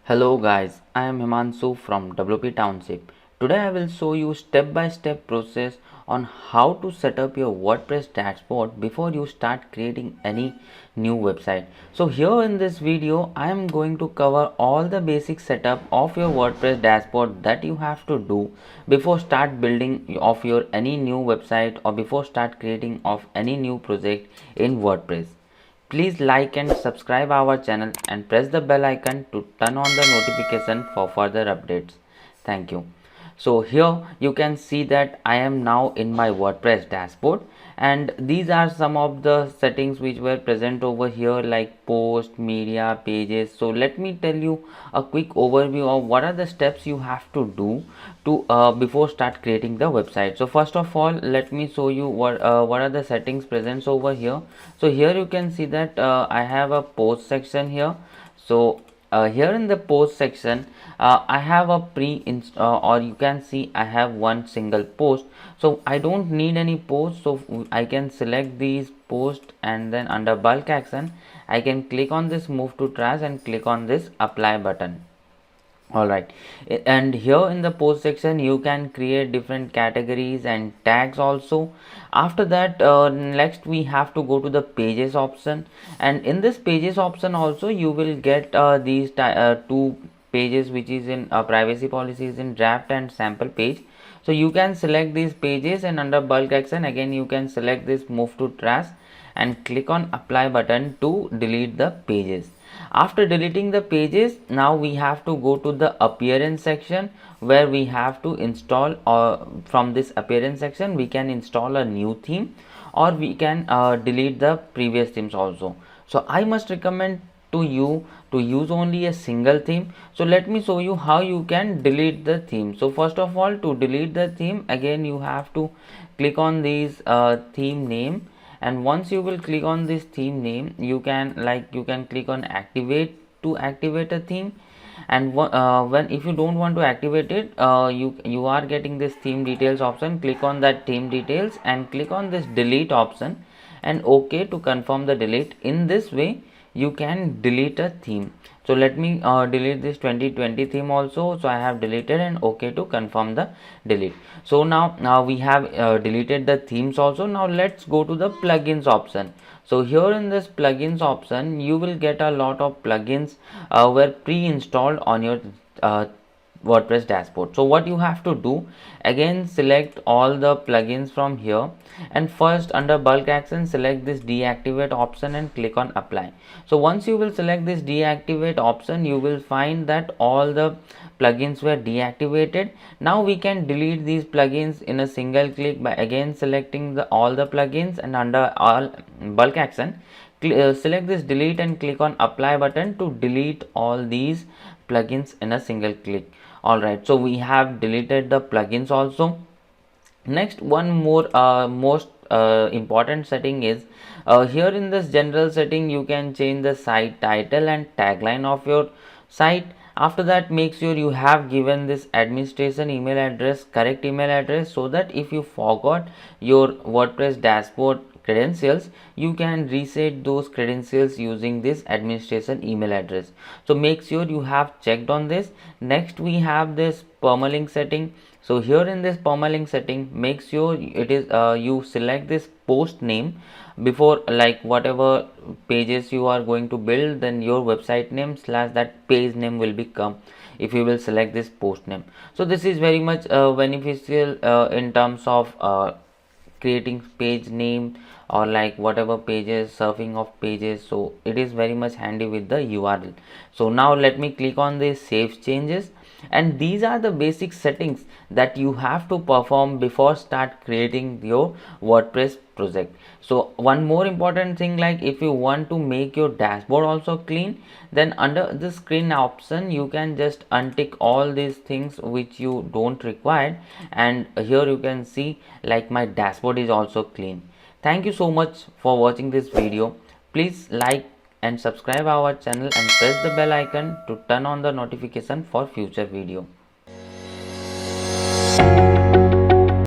Hello guys, I am Himanshu from WP Township. Today I will show you step-by-step process on how to set up your WordPress dashboard before you start creating any new website. So here in this video I am going to cover all the basic setup of your WordPress dashboard that you have to do before start building of your any new website or before start creating of any new project in WordPress. Please like and subscribe our channel and press the bell icon to turn on the notification for further updates. Thank you. So here you can see that I am now in my WordPress dashboard, and these are some of the settings which were present over here, like post, media, pages. So let me tell you a quick overview of what are the steps you have to do to before start creating the website. So first of all, let me show you what are the settings present over here. So here you can see that I have a post section here. So here in the post section I have a or you can see I have one single post, so I don't need any post. So I can select these post, and then under bulk action I can click on this move to trash and click on this apply button. Alright, and here in the post section you can create different categories and tags also. After that, next we have to go to the pages option, and in this pages option also you will get these two pages, which is in privacy policies in draft and sample page. So you can select these pages, and under bulk action again you can select this move to trash and click on apply button to delete the pages. After deleting the pages, now we have to go to the appearance section, where we have to install, from this appearance section we can install a new theme, or we can delete the previous themes also. So I must recommend to you to use only a single theme. So let me show you how you can delete the theme. So first of all, to delete the theme, again you have to click on these theme name, and once you will click on this theme name, you can click on activate to activate a theme. And when if you don't want to activate it, you are getting this theme details option. Click on that theme details and click on this delete option and OK to confirm the delete. In this way you can delete a theme. So let me delete this 2020 theme also. So I have deleted and OK to confirm the delete. So now we have deleted the themes also. Now let's go to the plugins option. So here in this plugins option you will get a lot of plugins were pre-installed on your WordPress dashboard. So what you have to do, again select all the plugins from here, and first under bulk action select this deactivate option and click on apply. So once you will select this deactivate option, you will find that all the plugins were deactivated. Now we can delete these plugins in a single click by again selecting all the plugins, and under all bulk action select this delete and click on apply button to delete all these plugins in a single click. Alright, so we have deleted the plugins also. Next, one more most important setting is here in this general setting you can change the site title and tagline of your site. After that, make sure you have given this administration email address, correct email address, so that if you forgot your WordPress dashboard credentials, you can reset those credentials using this administration email address. So make sure you have checked on this. Next, we have this permalink setting. So here in this permalink setting, make sure it is you select this post name before, like whatever pages you are going to build, then your website name / that page name will become if you will select this post name. So this is very much beneficial in terms of creating page name, or like whatever pages, surfing of pages. So it is very much handy with the URL. So now let me click on this save changes, and these are the basic settings that you have to perform before start creating your WordPress project. So one more important thing, like if you want to make your dashboard also clean, then under the screen option you can just untick all these things which you don't require, and here you can see like my dashboard is also clean. Thank you so much for watching this video. Please like and subscribe our channel and press the bell icon to turn on the notification for future video.